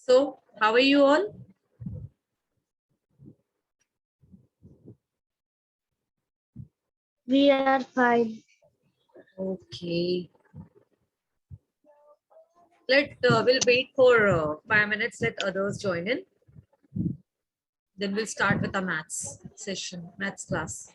So, how are you all? We are fine. Okay. We'll wait for 5 minutes. Let others join in. Then we'll start with our maths session, maths class.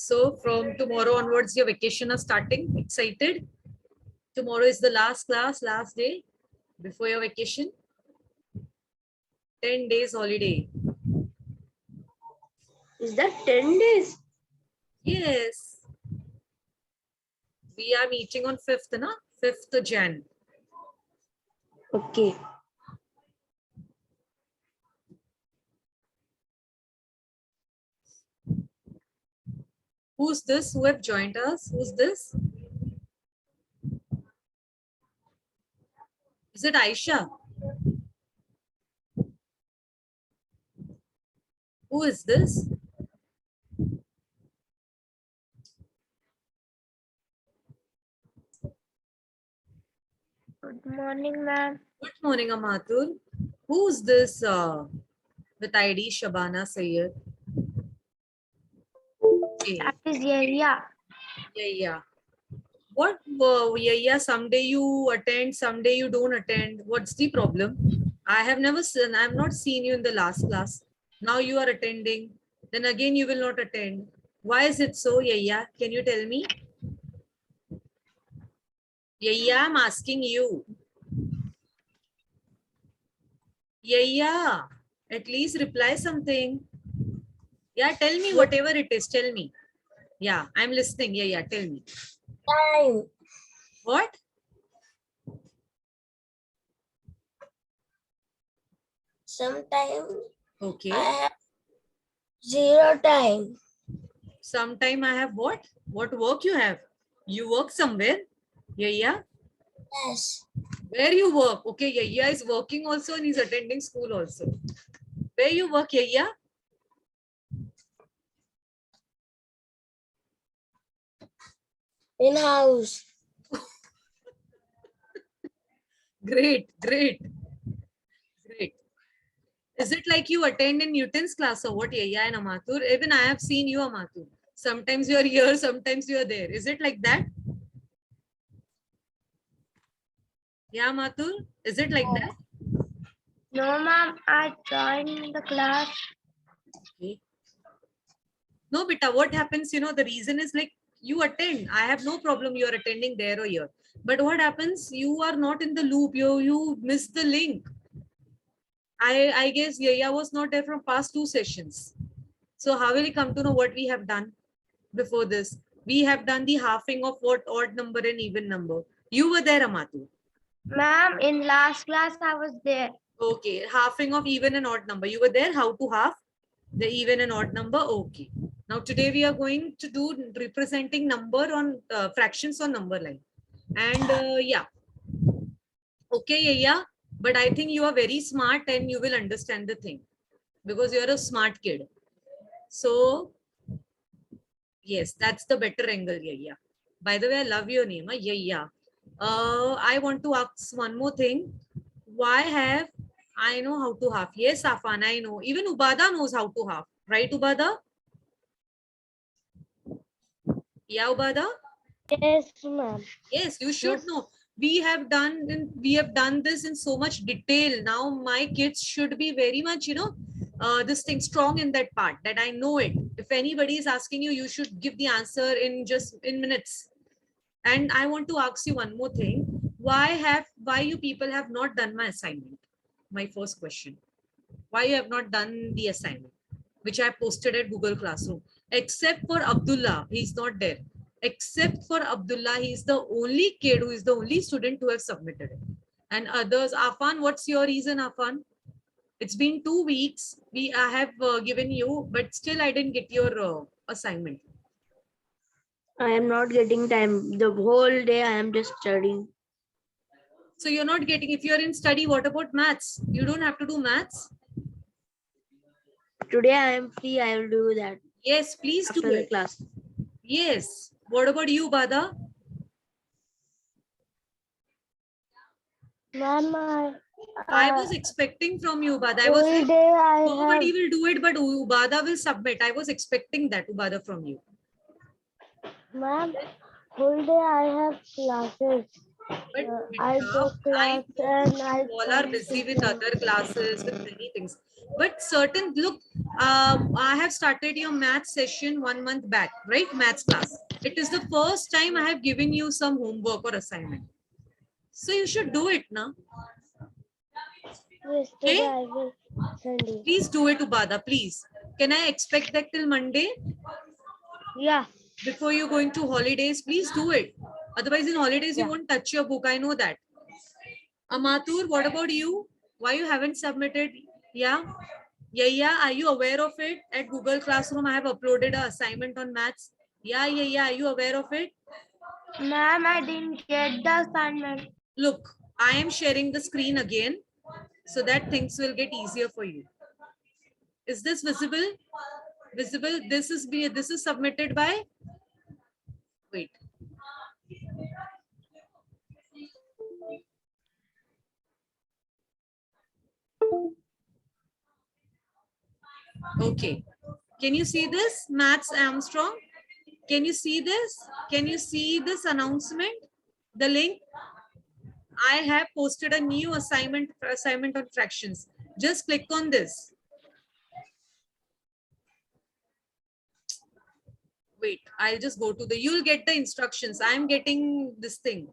So, from tomorrow onwards, your vacation is starting. Excited? Tomorrow is the last class, last day before your vacation. 10 days holiday. Is that 10 days? Yes. We are meeting on 5th, na? 5th Jan. Okay. Who's this? Who have joined us? Who's this? Is it Aisha? Who is this? Good morning, ma'am. Good morning, Amatul. Who's this with ID Shabana Sayyed? Okay. That is Yaya. Yeah. What? Yeah. Someday you attend, someday you don't attend. What's the problem? I have never seen, I have not seen you in the last class. Now you are attending. Then again you will not attend. Why is it so, Yeah? Can you tell me? Yeah, I'm asking you. Yeah. At least reply something. Yeah, tell me whatever it is. Tell me. Yeah, I'm listening. Yeah, tell me. Time. What? Sometimes Okay. I have zero time. Sometime I have what? What work you have? You work somewhere? Yeah. Yes. Where you work? Okay, yeah is working also and he's attending school also. Where you work, yeah? In house. Great. Is it like you attend in Newton's class or what, yeah and Amatur? Even I have seen you, Amatur. Sometimes you are here, sometimes you are there. Is it like that? Yeah, Matur? Is it like that? No, ma'am. I joined the class. Okay. No, beta, what happens, the reason is like you attend. I have no problem you're attending there or here. But what happens, you are not in the loop. You miss the link. I guess Yaya was not there from past 2 sessions. So how will he come to know what we have done before this? We have done the halving of what odd number and even number. You were there, Amatu. Ma'am, in last class I was there. Okay, halving of even and odd number. You were there. How to half the even and odd number? Okay. Now today we are going to do representing number on fractions on number line. And yeah. Okay, yeah. But I think you are very smart and you will understand the thing because you are a smart kid. So yes, that's the better angle. Yeah. By the way, I love your name. Yeah. I want to ask one more thing. Why have I know how to half? Yes, Afan, I know. Even Ubada knows how to half. Right, Ubada? Yeah, Ubada? Yes, ma'am. Yes, you should know. We have done this in so much detail. Now my kids should be very much, this thing strong in that part that I know it. If anybody is asking you, you should give the answer in just in minutes. And I want to ask you one more thing. Why you people have not done my assignment? My first question. Why you have not done the assignment, which I posted at Google Classroom, except for Abdullah. He's not there. Except for Abdullah, he is the only kid who is the only student who have submitted it. And others, Afan, what's your reason, Afan? It's been 2 weeks. I have given you, but still I didn't get your assignment. I am not getting time. The whole day I am just studying. So you're not getting, if you're in study, what about maths? You don't have to do maths? Today I am free. I will do that Yes, please after do the it. class. Yes. What about you, Bada? Ma'am, I was expecting from you, Bada. I was whole like, day I nobody have, will do it, but Ubada will submit. I was expecting that, Ubada, from you. ma'am, whole day I have classes. But I go I class know and I you all are come busy to with class. other classes, with many things. But certain, look, I have started your math session 1 month back, right? Maths class. It is the first time I have given you some homework or assignment. So you should do it now. Yes, Okay? today I will send you. Please do it, Ubada, please. Can I expect that till Monday? Yeah. Before you're going to holidays, please do it. Otherwise, in holidays, you Yeah. won't touch your book. I know that. Amatur, what about you? Why you haven't submitted? Yeah. Yeah. Are you aware of it? At Google Classroom, I have uploaded an assignment on maths. Yeah. Are you aware of it? Ma'am, I didn't get the assignment. Look, I am sharing the screen again so that things will get easier for you. Is this visible? Visible. This is submitted by. Wait. Okay. Can you see this? Maths Armstrong. Can you see this? Can you see this announcement? The link? I have posted a new assignment on fractions. Just click on this. Wait, I'll just go to the, you'll get the instructions. I'm getting this thing.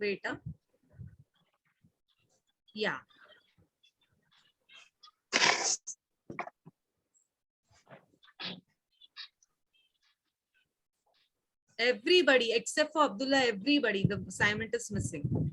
Wait. Yeah. Everybody except for Abdullah, everybody, the assignment is missing.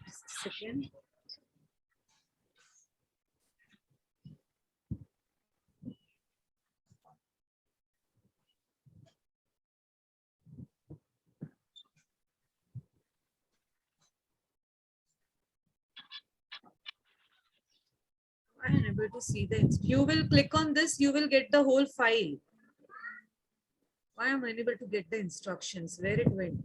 Just a second. I'm unable to see the, you will click on this, you will get the whole file. Why am I unable to get the instructions? Where it went?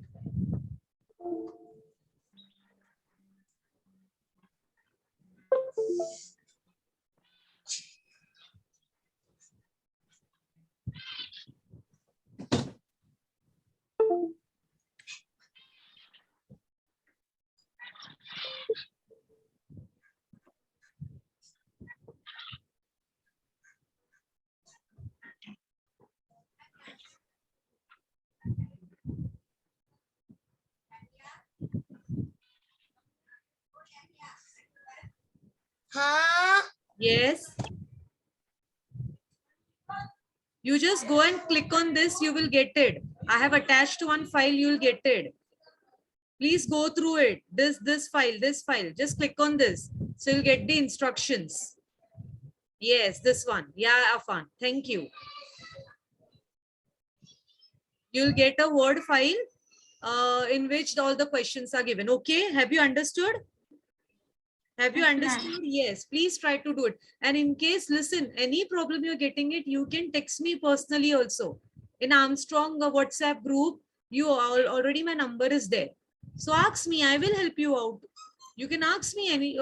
Yes. You just go and click on this, you will get it. I have attached one file, you'll get it. Please go through it. This file. Just click on this. So you'll get the instructions. Yes, this one. Yeah, Afan. Thank you. You'll get a Word file in which all the questions are given. Okay, have you understood? Have you understood? Yes, please try to do it. And in case, listen, any problem you're getting it, you can text me personally also. In Armstrong WhatsApp group, you already my number is there. So ask me, I will help you out. You can ask me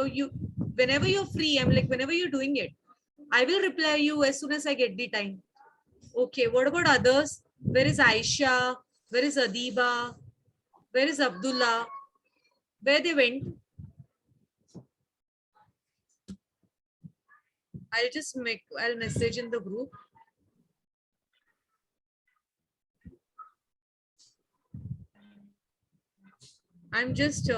whenever you're free. I'm like, whenever you're doing it, I will reply you as soon as I get the time. Okay, what about others? Where is Aisha? Where is Adiba? Where is Abdullah? Where they went? I'll message in the group. I'm just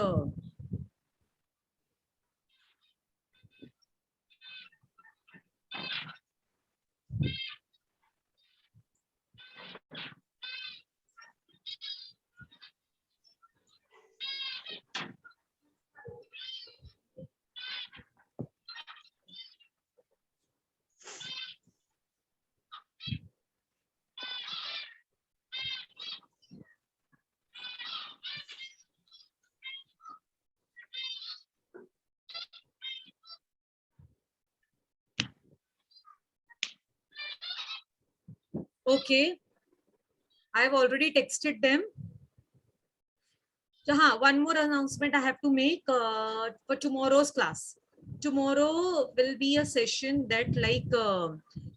okay. I've already texted them. So, one more announcement I have to make for tomorrow's class. Tomorrow will be a session that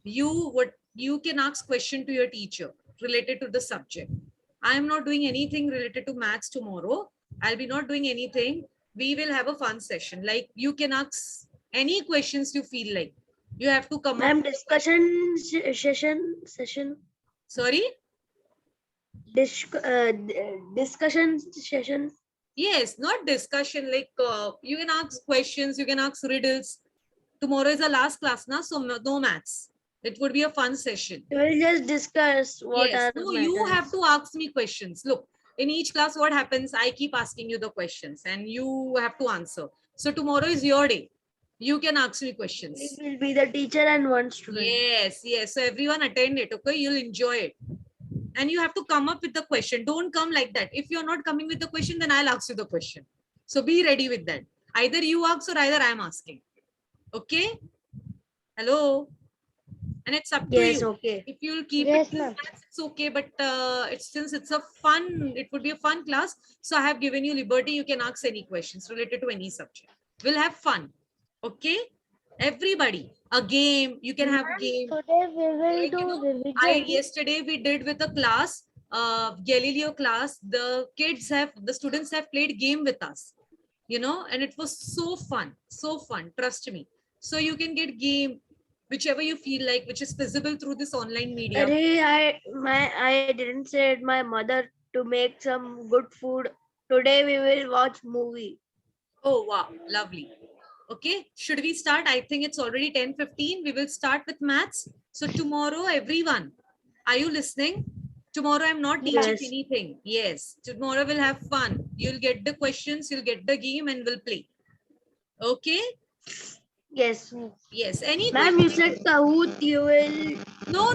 you can ask question to your teacher related to the subject. I am not doing anything related to maths tomorrow. I'll be not doing anything. We will have a fun session. Like you can ask any questions you feel like. You have to come up. Ma'am, discussion session. Sorry? Discussion session. Yes, not discussion. Like you can ask questions, you can ask riddles. Tomorrow is the last class now, so no maths. It would be a fun session. We will just discuss what Yes, are no, you matters. have to ask me questions. Look, in each class, what happens? I keep asking you the questions and you have to answer. So tomorrow is your day. You can ask me questions. It will be the teacher and one student. Yes, yes. So everyone attend it, okay? You'll enjoy it. And you have to come up with the question. Don't come like that. If you're not coming with the question, then I'll ask you the question. So be ready with that. Either you ask or either I'm asking. Okay? Hello? And it's up to Yes, you. okay. If you'll keep Yes, it to ma'am. maths, it's okay. But since it's a fun, it would be a fun class. So I have given you liberty. You can ask any questions related to any subject. We'll have fun. Okay? Everybody. A game. You can have a game. Today we will Like, do you know, revision. yesterday we did with a class, Galileo class. The students have played game with us, you know, and it was so fun, trust me. So you can get game, whichever you feel like, which is visible through this online media. I didn't say my mother to make some good food. Today we will watch movie. Oh, wow, lovely. Okay, should we start? I think it's already 10:15. We will start with maths. So tomorrow, everyone, are you listening? Tomorrow, I'm not teaching Yes. anything. Yes, tomorrow we'll have fun. You'll get the questions, you'll get the game, and we'll play. Okay? Yes. Yes. Any Ma'am, you question? said Kahoot, you will. No.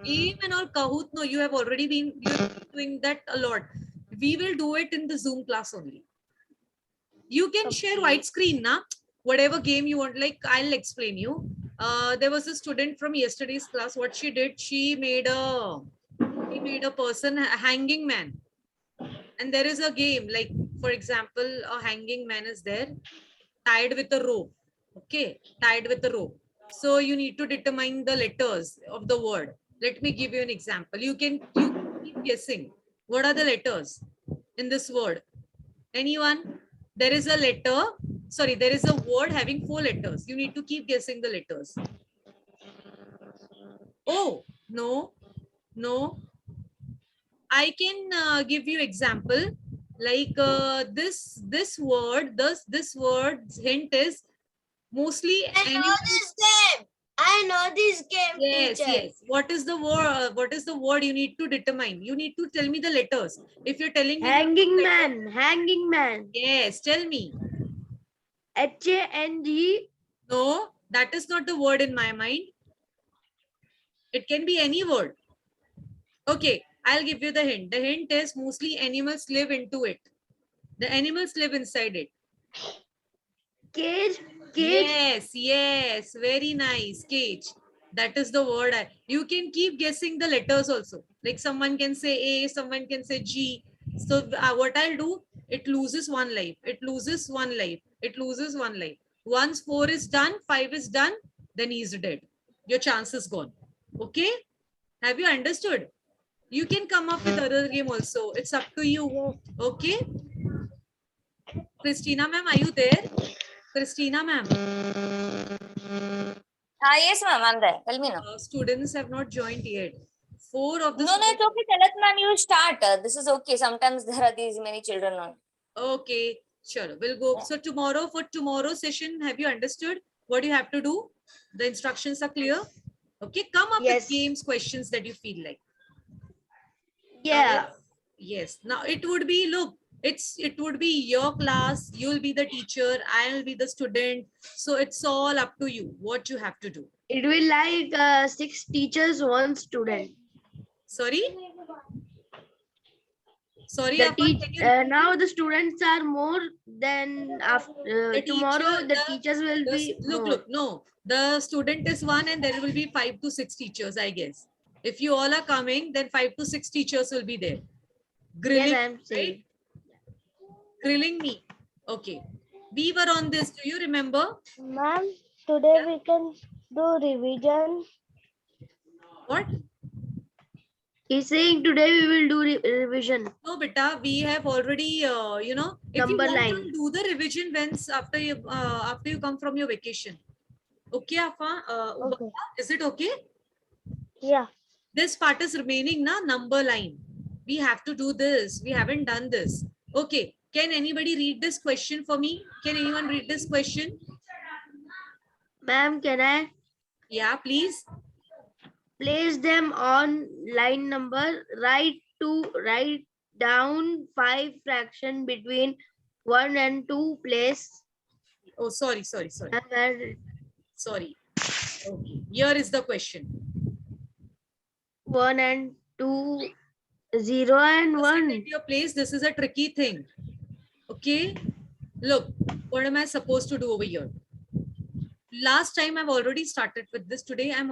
Game and all Kahoot. No, you've been doing that a lot. We will do it in the Zoom class only. You can share white screen, na? Whatever game you want. Like I'll explain you. There was a student from yesterday's class. What she did, she made a person a hanging man, and there is a game. Like for example, a hanging man is there, tied with a rope. Okay, tied with a rope. So you need to determine the letters of the word. Let me give you an example. You can keep guessing. What are the letters in this word? Anyone? There is a letter. Sorry, there is a word having 4 letters. You need to keep guessing the letters. Oh, no. I can give you example. Like this word's hint is mostly this game. I know this game, yes. What is the word you need to determine? You need to tell me the letters. If you're telling me Hanging man. yes, tell me. HANG. No, that is not the word in my mind. It can be any word. Okay, I'll give you the hint. The hint is mostly animals live into it. The animals live inside it. Cage. Yes, very nice. Cage. That is the word. You can keep guessing the letters also. Like someone can say A, someone can say G. So what I'll do, it loses 1 life. It loses 1 life. It loses 1 life. Once 4 is done, 5 is done, then he's dead. Your chance is gone. Okay? Have you understood? You can come up with other game also. It's up to you. Okay. Christina ma'am, are you there? Christina ma'am, Yes, ma'am, I'm there. Tell me now. students have not joined yet. 4 of the No, it's okay. Tell us, ma'am, you start. This is okay. Sometimes there are these many children on. Okay, sure. We'll go. So tomorrow, for tomorrow's session, have you understood what you have to do? The instructions are clear. Okay, come up Yes. with games, questions that you feel like. Yeah. Yes. Now it would be, look, it would be your class. You'll be the teacher. I'll be the student. So it's all up to you what you have to do. It will like 6 teachers, 1 student. Sorry. Sorry, The Afan, can you now the students are more than after The tomorrow. teacher, The teachers will be look, more. look, no, the student is 1 and there will be 5 to 6 teachers, I guess. If you all are coming, then 5 to 6 teachers will be there. Grilling, Yes, I am saying. grilling me. Okay. We were on this. Do you remember? Ma'am, today we can do revision. What? He's saying today we will do revision. No, beta, we have already, you know, if you Number want line. to do the revision once after you come from your vacation. Okay, Afa, Okay. is it okay? Yeah. This part is remaining na number line. We have to do this. We haven't done this. Okay. Can anybody read this question for me? Can anyone read this question? Ma'am, can I Yeah, please. place them on line number? Write down 5 fraction between 1 and 2. Place. Oh, sorry. Sorry. Okay. Here is the question. 1 and 2, 0 and First, at 1. your place, this is a tricky thing. Okay. Look, what am I supposed to do over here? Last time I've already started with this. Today I'm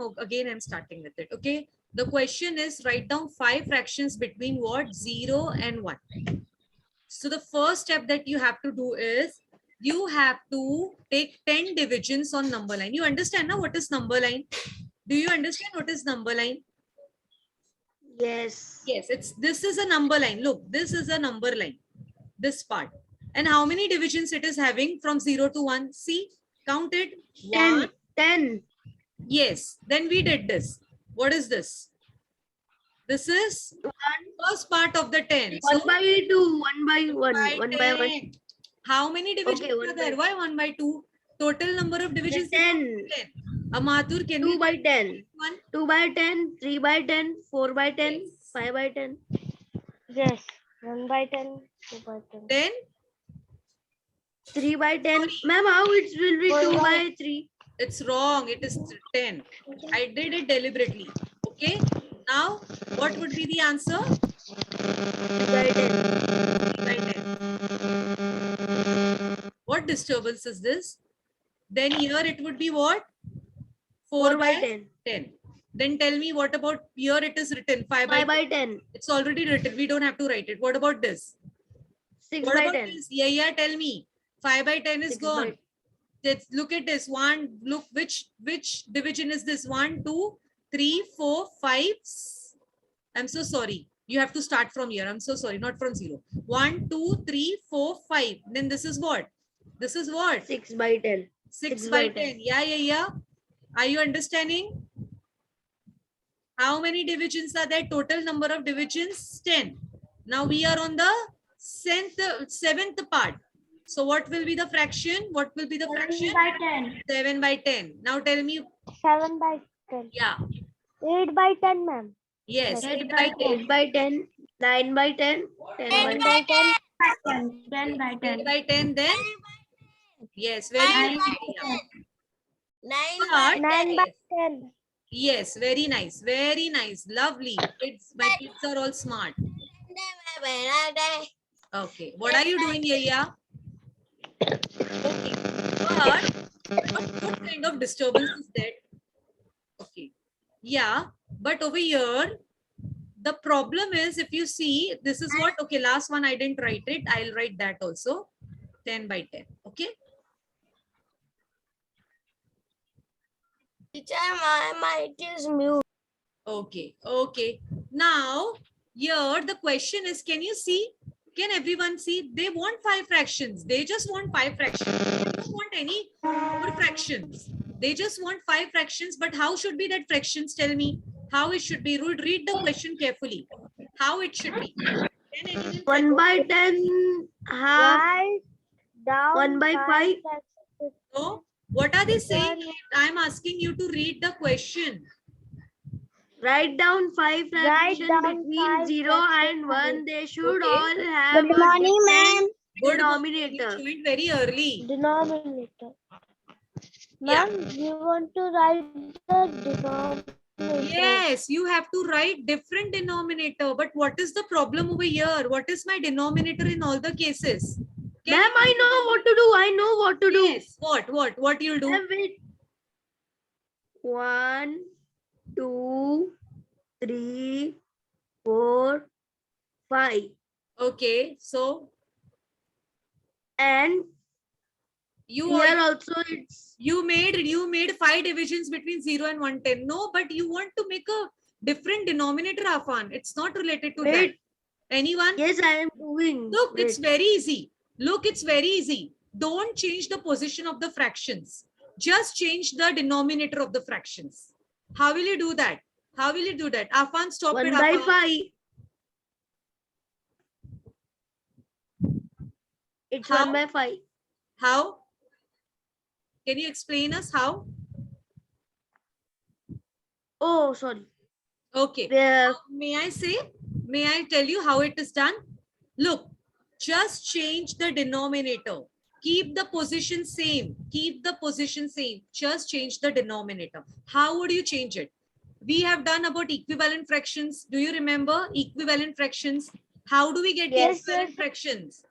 starting with it. Okay. The question is, write down 5 fractions between what? 0 and 1. So the first step that you have to do is you have to take 10 divisions on number line. You understand now what is number line? Do you understand what is number line? Yes. Yes, this is a number line. Look, this is a number line. This part. And how many divisions it is having from 0 to 1? See, count it. 1. 10. Yes, then we did this. What is this? This is first part of the 10. 1 So, by 2, 1 by 1, 1 by 1. 10. How many divisions Okay, 1 are there? by- Why 1 by 2? Total number of divisions is 10. 10. Mathur, can 2 we by do 10. one? 2 by 10, 3 by 10, 4 by 10, Yes. 5 by 10. Yes. 1 by 10, 2 by 10. Then 3 by 10. Ma'am, how it will be 2 by 3? it's wrong. It is 10. I did it deliberately. Okay. Now, what would be the answer? 3 by 10. 3 by 10. What disturbance is this? Then here it would be what? 4 by 10. 10. Then tell me what about here it is written 5 by 5 by 10. It's already written. We don't have to write it. What about this? 6 What by about 10. this? Yeah, tell me. 5 by 10 is 6 gone. by- Let's look at this. Look, which division is this? 1, 2, 3, 4, 5. I'm so sorry. You have to start from here. I'm so sorry, not from 0. 1, 2, 3, 4, 5. Then this is what? This is what? 6 by 10. 6 6 by by 10. Yeah. Are you understanding? How many divisions are there? Total number of divisions? 10. Now we are on the 7th part. So what will be the fraction? What will be the fraction? 7 by 10. 7 by 10. Now tell me. 7 by 10. Yeah. 8 by 10, ma'am. Yes. 8 8 by by 10. 8 by 10, 9 by 10, 10 by 10 10. by 10. 10 by 8 by 10 then? Yes. Very Nine nice. by 9 But- 9 by 10. Yes. Very nice. Very nice. Lovely. Kids, my kids are all smart. Okay. What are you doing, Yaya? Okay. But what kind of disturbance is that? Okay. Yeah. But over here, the problem is if you see, this is what, okay, last one I didn't write it. I'll write that also. 10 by 10. Okay. Teacher, my mic is mute. Okay. Now here the question is, can you see? Can everyone see? They want 5 fractions. They just want 5 fractions. They don't want any more fractions. They just want 5 fractions. But how should be that fractions? Tell me how it should be. Read the question carefully. How it should be. Can anyone 1 by 10 half. Write down 1 by 5. fractions. No? What are they saying? I'm asking you to read the question. Write down 5 Write fractions down between 5 0 and fractions. 1. They should Okay. all have Good a morning, different ma'am. Good morning. You denominator. joined very early. Denominator. Yeah. Ma'am, you want to write the denominator. Yes, you have to write different denominator. But what is the problem over here? What is my denominator in all the cases? Can Ma'am, I know what to do. I know what to do. Yes. What you'll do? Ma'am, wait. 1, 2, 3, 4, 5. Okay. So And you here also it's you made 5 divisions between 0 and 110. No, but you want to make a different denominator, Afan. It's not related to that. wait. Anyone? Yes, I am doing. Look, it's Wait. very easy. Look, it's very easy. Don't change the position of the fractions. Just change the denominator of the fractions. How will you do that? How will you do that? Afan, stop 1 it. by Afan. 5. It's How? 1 by 5. How? Can you explain us how? Oh, sorry. Okay. Where May I tell you how it is done? Look, just change the denominator. Keep the position same. Keep the position same. Just change the denominator. How would you change it? We have done about equivalent fractions. Do you remember equivalent fractions? How do we get Yes, equivalent yes. fractions?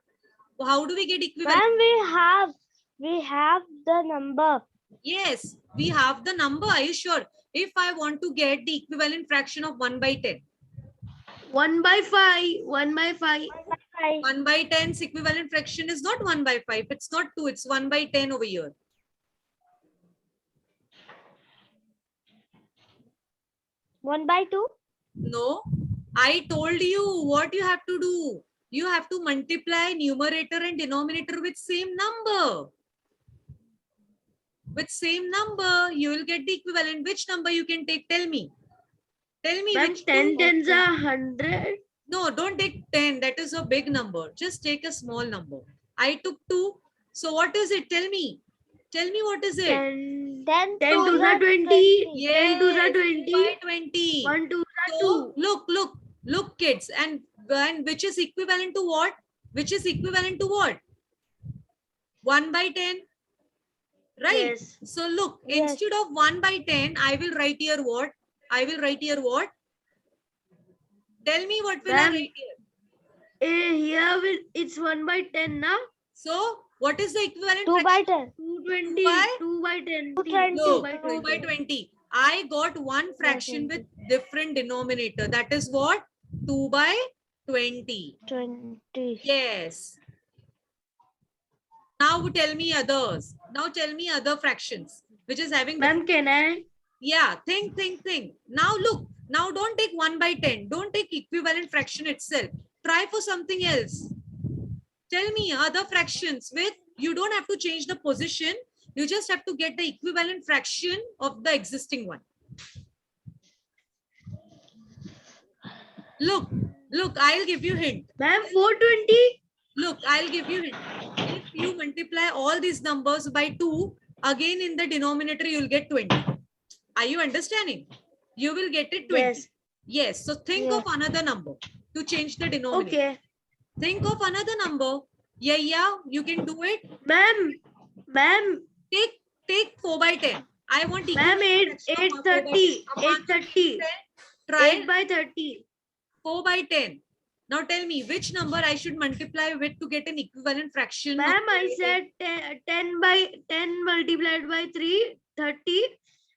How do we get equivalent? Ma'am, we have the number. Yes, we have the number. Are you sure? If I want to get the equivalent fraction of 1 by 10. 1 by 5. 1 by 5. 1 by 10's equivalent fraction is not 1 by 5. It's not 2. It's 1 by 10 over here. One by 2. No, I told you what you have to do. You have to multiply numerator and denominator with same number. With same number, you will get the equivalent. Which number you can take? Tell me. Tell me Ma'am, which 10 two. tens are 100. No, don't take 10. That is a big number. Just take a small number. I took 2. So what is it? Tell me. Tell me what is it? 10, 10 10 to to the the 20. 10 Yes, to the 2 20. by 20. 1 to the So 2. look, kids. And which is equivalent to what? Which is equivalent to what? 1 by 10. Right? Yes. So look, Yes. instead of 1 by 10, I will write here what? I will write here what? Tell me what will I Ma'am, write here? Here it's 1 by 10 now. So what is the equivalent 2 by 10. 220. By? 2 by 10. 220. No, 2 2 by 20. I got one fraction with different denominator. That is what? 2 by 20. 20. Yes. Now tell me others. Now tell me other fractions which is having. Ma'am, can I? Yeah, think. Now look. Now don't take 1 by 10. Don't take equivalent fraction itself. Try for something else. Tell me other fractions with, you don't have to change the position. You just have to get the equivalent fraction of the existing one. Look, I'll give you hint. Ma'am, 420. Look, I'll give you hint. If you multiply all these numbers by 2, again in the denominator, you'll get 20. Are you understanding? You will get it 20. Yes. Yes. So think of another number to change the denominator. Okay. Think of another number. Yeah, you can do it. Ma'am, Take 4 by 10. I want ma'am, 830. 830. Try 8 by 30. 4 by 10. Now tell me which number I should multiply with to get an equivalent fraction. Ma'am, I said 10 by 10 multiplied by 3, 30.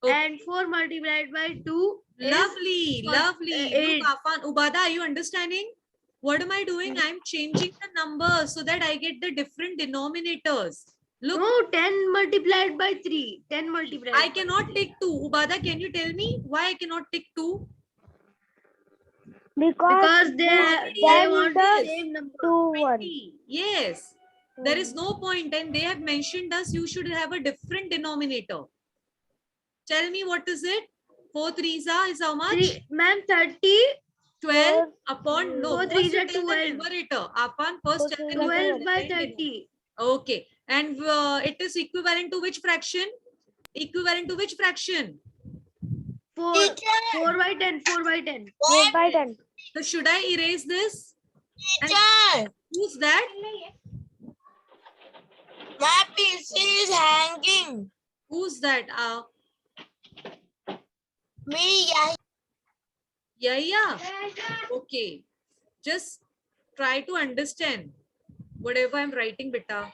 Okay. And 4 multiplied by 2. Lovely. eight. Look, Afan, Ubada, are you understanding? What am I doing? I'm changing the number so that I get the different denominators. Look, No, 10 multiplied by 3. 10 multiplied. I cannot take 2. Ubada, can you tell me why I cannot take 2? Because they Already then want the the same number. 2 1. 20. Yes. There is no point, and they have mentioned us you should have a different denominator. Tell me what is it? 4 threes is how much? Ma'am, 30. 12 upon no. 4 First threes you are tell the 12. numerator. Upon first tell the 12 numerator. by then denominator. 30. Okay. And it is equivalent to which fraction? Equivalent to which fraction? 4 by 10. 4 by 10. 4 by 10. So should I erase this? And Teacher, who's that? my PC is hanging. Who's that? Me, Yeah. Okay. Just try to understand whatever I'm writing, beta.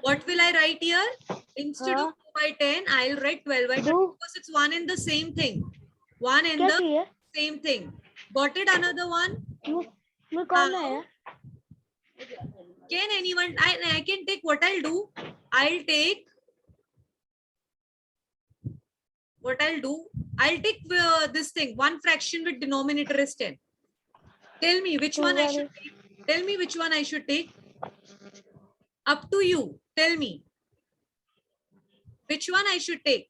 What will I write here? Instead of 2 by 10, I'll write 12 by 10 because it's one and the same thing. One and क्या the चाहिए? same thing. Got it? Another one? मैं कौन है? Can anyone? I can take what I'll do. I'll take this thing. One fraction with denominator is 10. Tell me which one I should take. Tell me which one I should take. Up to you. Tell me. Which one I should take?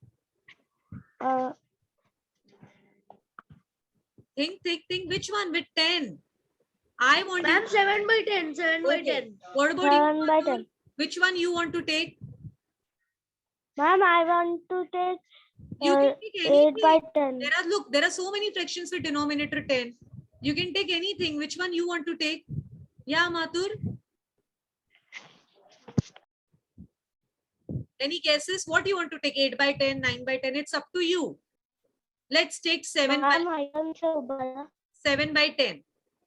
Think. Which one with 10? I want Ma'am, you. 7 by 10. 7 by Okay. 10. What about 7 you? by Atul? 10. Which one you want to take? Ma'am, I want to take You can take 8 by anything. 10. There are so many fractions with denominator 10. You can take anything. Which one you want to take? Yeah, Mathur. Any guesses? What you want to take? 8 by 10, 9 by 10. It's up to you. Let's take 7 by Ma'am, I want to 7 by 10.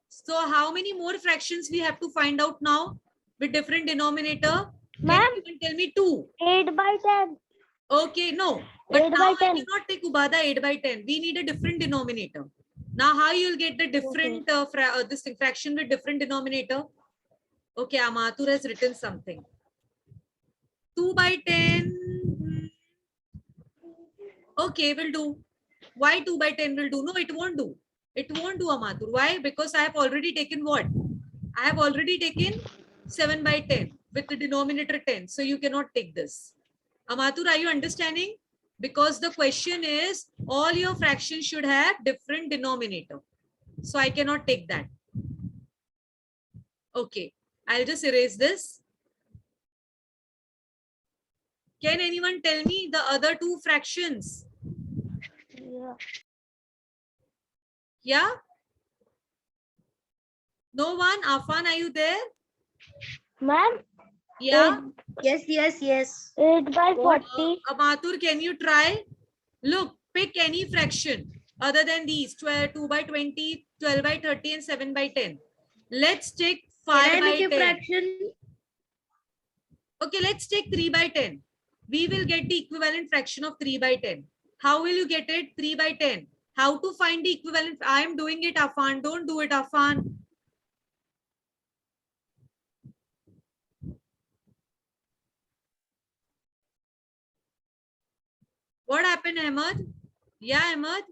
So how many more fractions we have to find out now with different denominator? Ma'am. Can you tell me 2? 8 by 10. Okay, no. But 8 now by I 10. cannot take Ubada 8 by 10. We need a different denominator. Now how you'll get the different this thing, fraction with different denominator? Okay, Amatur has written something. 2 by 10. Okay, will do. Why 2 by 10 will do? No, it won't do. It won't do, Amatur. Why? Because I have already taken what? I have already taken 7 by 10 with the denominator 10. So you cannot take this. Amatur, are you understanding? Because the question is all your fractions should have different denominator. So I cannot take that. Okay, I'll just erase this. Can anyone tell me the other two fractions? Yeah. Yeah? No one? Afan, are you there? Ma'am, Yeah? Yes. 8 by 40. Amatur, can you try? Look, pick any fraction other than these 2 by 20, 12 by 30 and 7 by 10. Let's take 5 Can I by make a 10. fraction? Okay, let's take 3 by 10. We will get the equivalent fraction of 3 by 10. How will you get it? 3 by 10. How to find the equivalent? I am doing it, Afan. Don't do it, Afan. What happened, Ahmed? Yeah, Ahmed.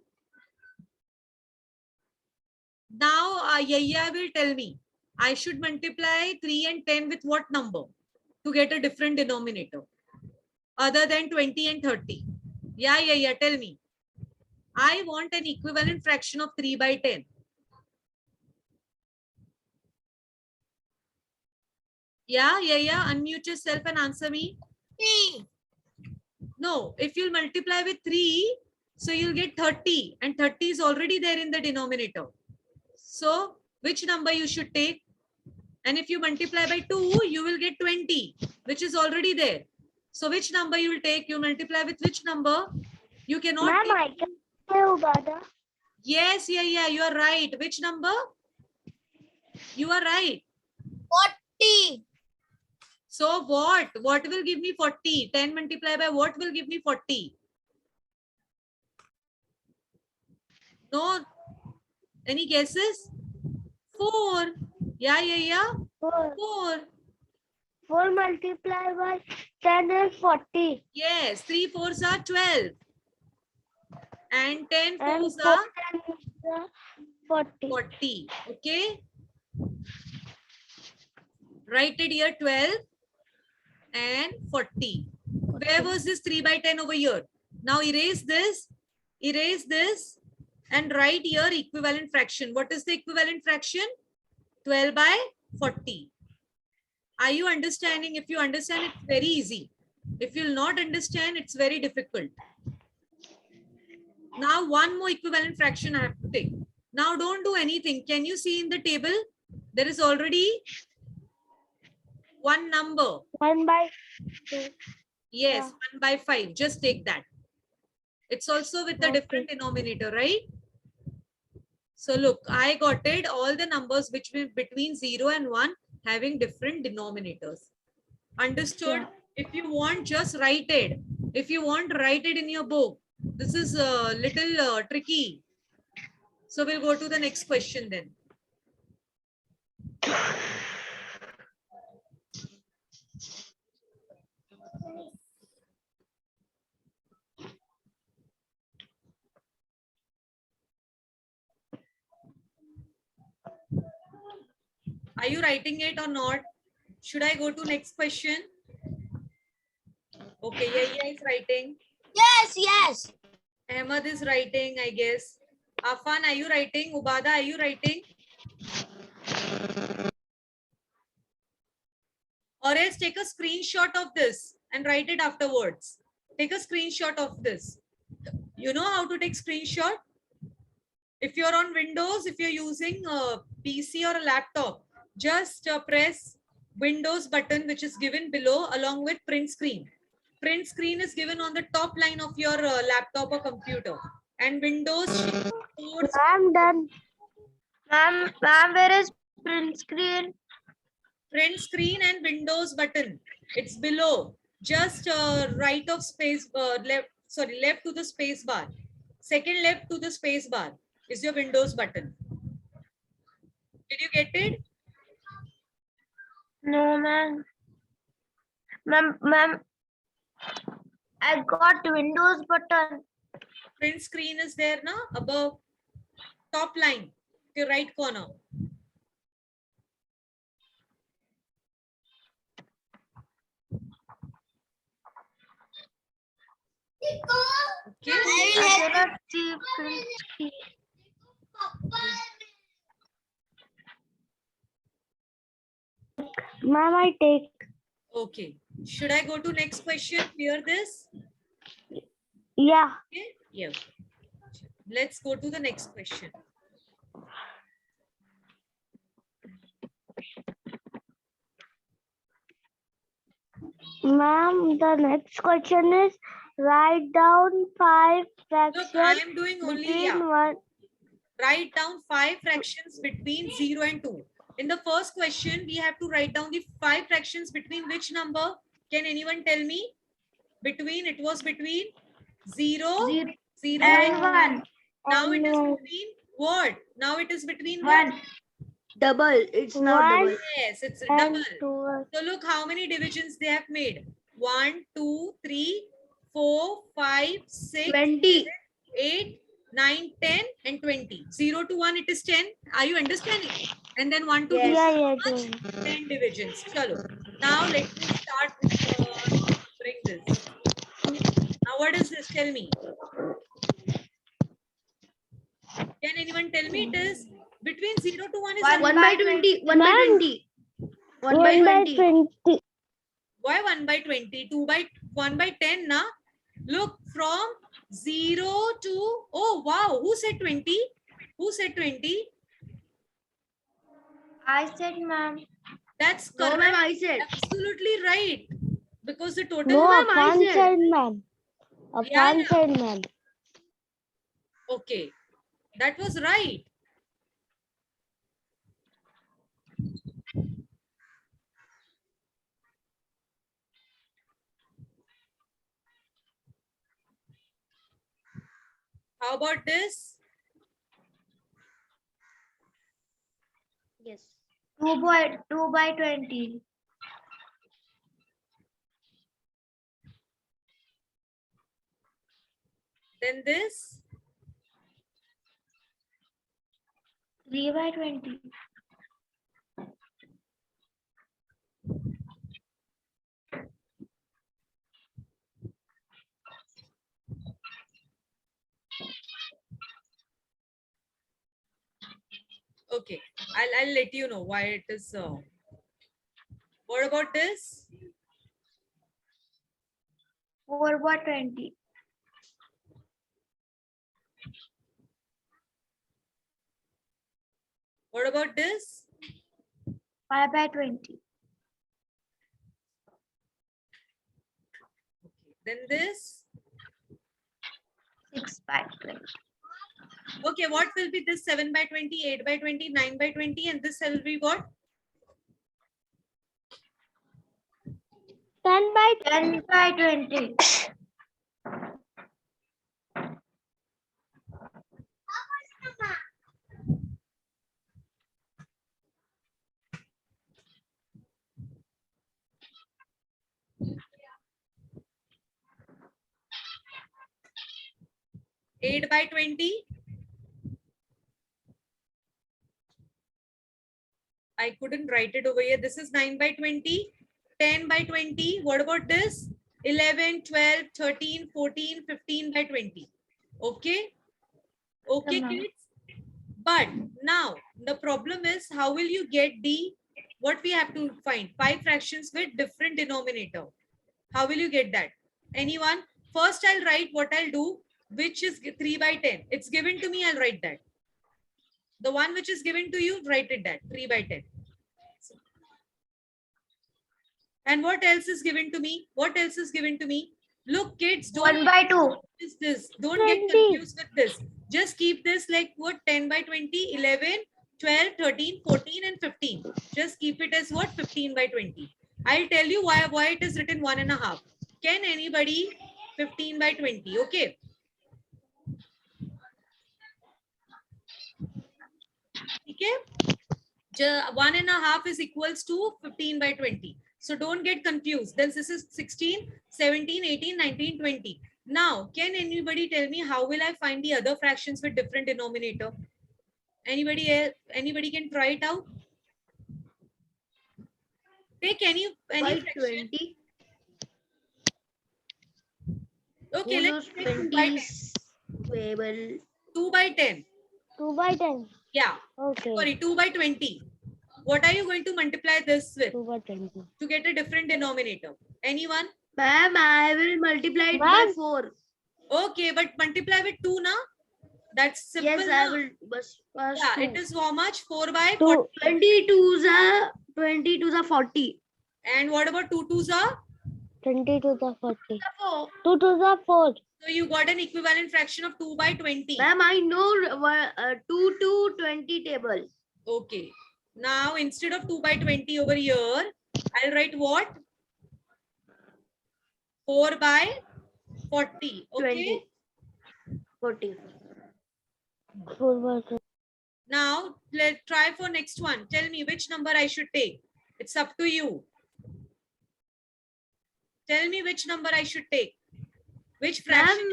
Now, Yaya will tell me. I should multiply 3 and 10 with what number to get a different denominator other than 20 and 30? Yeah, Yaya, tell me. I want an equivalent fraction of 3 by 10. Yeah, unmute yourself and answer me. 3. No, if you'll multiply with 3, so you'll get 30 and 30 is already there in the denominator. So which number you should take? And if you multiply by 2, you will get 20, which is already there. So which number you will take? You multiply with which number? You cannot Ma'am, take. I can say Ubada. Yes, yeah, you are right. Which number? You are right. 40. So what? What will give me 40? 10 multiplied by what will give me 40? No? Any guesses? 4. Yeah. 4. 4 multiplied by 10 is 40. Yes, 3 4s are 12. And 10 And 4s 4 are 10 is 40. 40. Okay. Write it here 12 and 40. Where was this 3 by 10 over here? Now erase this, and write here equivalent fraction. What is the equivalent fraction? 12 by 40. Are you understanding? If you understand, it's very easy. If you'll not understand, it's very difficult. Now one more equivalent fraction I have to take. Now don't do anything. Can you see in the table? There is already one number. 1 by 2. Yes, Yeah. 1 by 5. Just take that. It's also with a Okay. different denominator, right? So look, I got it. All the numbers which were between 0 and 1 having different denominators. Understood? Yeah. If you want, just write it. If you want, write it in your book. This is a little tricky. So we'll go to the next question then. Are you writing it or not? Should I go to next question? Okay, yeah, is writing. Yes, yes. Ahmad is writing, I guess. Afan, are you writing? Ubada, are you writing? Or else take a screenshot of this and write it afterwards. Take a screenshot of this. You know how to take screenshot? If you're on Windows, if you're using a PC or a laptop, just press Windows button, which is given below along with print screen. Print screen is given on the top line of your laptop or computer. And Windows I'm done. Ma'am, where is print screen? print screen and Windows button. It's below. Just right of space, left to the space bar. Second left to the space bar is your Windows button. Did you get it? No, ma'am. Ma'am, I got Windows button. Print screen is there now, above, top line, the right corner. Okay. I cannot see print screen. Ma'am, I take. Okay. Should I go to next question? Clear this? Yeah. Okay. Yeah. Let's go to the next question. Ma'am, the next question is write down 5 Look, I fractions am doing only between 1. write down 5 fractions between 0 and 2. In the first question, we have to write down the 5 fractions between which number? Can anyone tell me? It was between 0, 0 and 1. Now it is between what? Now it is between what? Double. It's now 1 double. Yes, it's a and double. 2. So look how many divisions they have made. 1, 2, 3, 4, 5, 6, 20. 8, 9, 10 and 20. 0 to 1 it is 10. Are you understanding? And then 1 to 2 Yeah, much? 10 divisions. Chalo. Now let me start with bring this. Now what is this? Tell me. Can anyone tell me? It is between 0 to 1 is 1 by 20. 1 by Ma'am. 20. 1 by 20. Why 1 by 20? 2 by 1 by 10 na? Look, from 0 to, oh wow, who said 20? Who said 20? I said, ma'am. That's No, correct. ma'am, I said. Absolutely right. Because the total No, ma'am, I Afan said. said, ma'am. Yeah, Afan yeah. said, ma'am. Okay, that was right. How about this? Yes. 2 by 20. Then this? 3 by 20. Okay, I'll let you know why it is. What about this? 4 by 20. What about this? 5 by 20. Then this. 6 by 20. Okay, what will be this? 7 by 20, 8 by 20, 9 by 20, and this will be what? 10 by 10 by 20. 8 by 20. I couldn't write it over here. This is 9 by 20, 10 by 20. What about this? 11, 12, 13, 14, 15 by 20. Okay. Okay, Tamam. kids. But now the problem is, how will you get the, what we have to find? 5 fractions with different denominator. How will you get that? Anyone? First, I'll write what I'll do, which is 3 by 10. It's given to me, I'll write that. The one which is given to you, write it that, 3 by 10. And what else is given to me? What else is given to me? Look, kids, don't 1 by 2. is this. Don't get 20. confused with this. Just keep this like what? 10 by 20, 11, 12, 13, 14, and 15. Just keep it as what? 15 by 20. I'll tell you why it is written 1.5. Can anybody 15 by 20? Okay. Okay. 1.5 is equals to 15 by 20. So don't get confused. Then this is 16, 17, 18, 19, 20. Now, can anybody tell me how will I find the other fractions with different denominator? Anybody else? Anybody can try it out? Take any By fraction. 20. Okay, Who let's knows take 2 by 10. 20 well, 2 by 10. 2 by 10. Yeah. Okay. Sorry, 2 by 20. What are you going to multiply this with 2 by 20. to get a different denominator? Anyone? ma'am, I will multiply it by Ma'am. 4. Okay, but multiply with 2 na? That's simple. Yes, na? I will. Bus, bus Yeah, 2. it is how much? 4 by 2. 40. 20 to the 40. And what about 2 twos are? 20 to the 40. 4. 2 to the 4. So you got an equivalent fraction of 2 by 20. Ma'am, I know 2 to 20 table. Okay. Now instead of 2 by 20 over here, I'll write what? 4 by 40. Okay. 20. 40. 4 by 20. Now let's try for next one. Tell me which number I should take. It's up to you. Tell me which number I should take. Which fraction?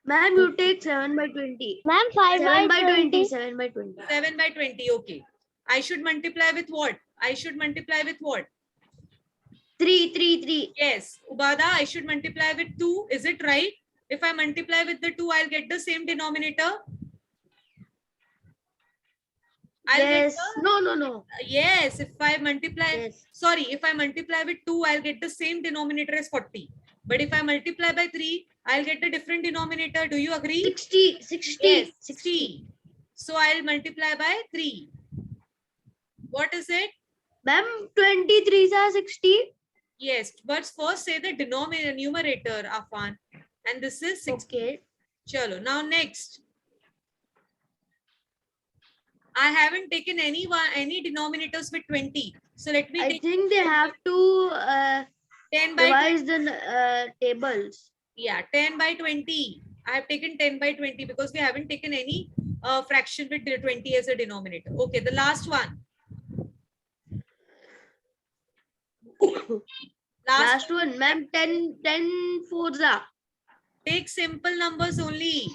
Ma'am, you take 7 by 20. Ma'am, 5 7 by by 20. 20. 7 by 20. 7 by 20. Okay. I should multiply with what? I should multiply with what? 3, 3, 3. Yes. Ubada, I should multiply with 2. Is it right? If I multiply with the 2, I'll get the same denominator. I'll Yes. get No. yes. If I multiply, Yes. sorry, if I multiply with 2, I'll get the same denominator as 40. But if I multiply by 3, I'll get a different denominator. Do you agree? 60. 60. Yes, 60. 60. So I'll multiply by 3. What is it? Ma'am, 23 are 60. Yes, but first say the denominator, numerator, Afan. And this is 60. Okay. Chalo. Now next. I haven't taken any denominators with 20. So let me I take think they have to 10 by 20. revise the tables. Yeah, 10 by 20. I have taken 10 by 20 because we haven't taken any fraction with 20 as a denominator. Okay, the last one. Last one, ma'am, 10 fours are. Take simple numbers only.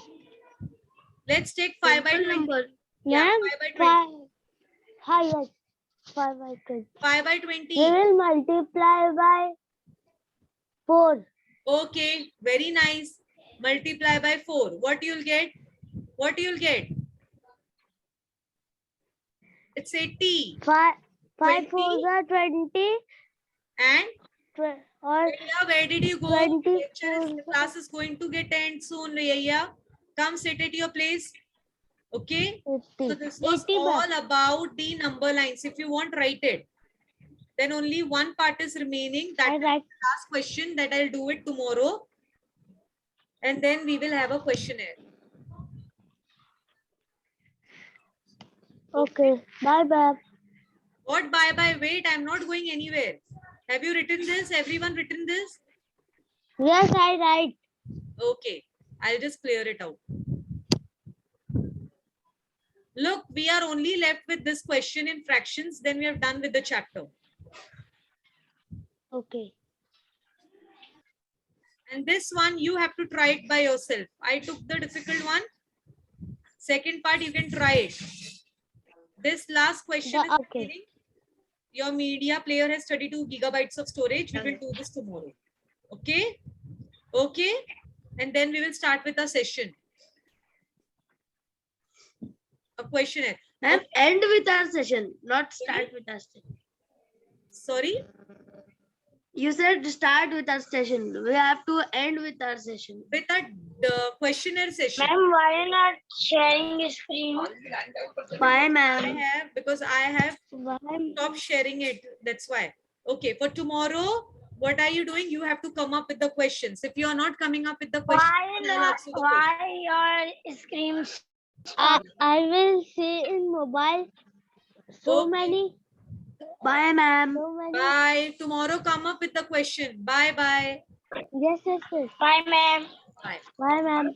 Let's take 5 by 20. Number. Yeah, Ma'am, 5 by 20. 5. Hi, yes. 5 by 20. 5 by We 20. will multiply by 4. Okay, very nice. Multiply by 4. What you'll get? What you'll get? It's 80. 5 20. 4s are 20. And Or Raya, where did you go? 24. Class is going to get end soon, Raya. Come sit at your place. Okay. 80. So this was 80 all back. about the number lines. If you want, write it. Then only one part is remaining. That I is the write. last question that I'll do it tomorrow. And then we will have a questionnaire. Okay. Bye bye. What bye bye? Wait, I'm not going anywhere. Have you written this? Everyone written this? Yes, I write. Okay, I'll just clear it out. Look, we are only left with this question in fractions. Then we are done with the chapter. Okay. And this one, you have to try it by yourself. I took the difficult one. Second part, you can try it. This last question is Okay. remaining. Your media player has 32 gigabytes of storage. We will do this tomorrow. Okay? Okay? And then we will start with a session. A questionnaire. Ma'am, end with our session, not start with our session. Sorry? You said start with our session. We have to end with our session. With a questionnaire session. why not sharing screen? Bye, I ma'am. have, because I have Why? stopped sharing it. That's why. Okay, for tomorrow, what are you doing? You have to come up with the questions. If you are not coming up with the questions, then I'll ask you the question. your screens? I will see in mobile so Okay. many. Bye, ma'am. So many. Bye. Tomorrow, come up with the question. Bye bye. Yes, yes, yes. Bye, ma'am. Bye. Bye, ma'am.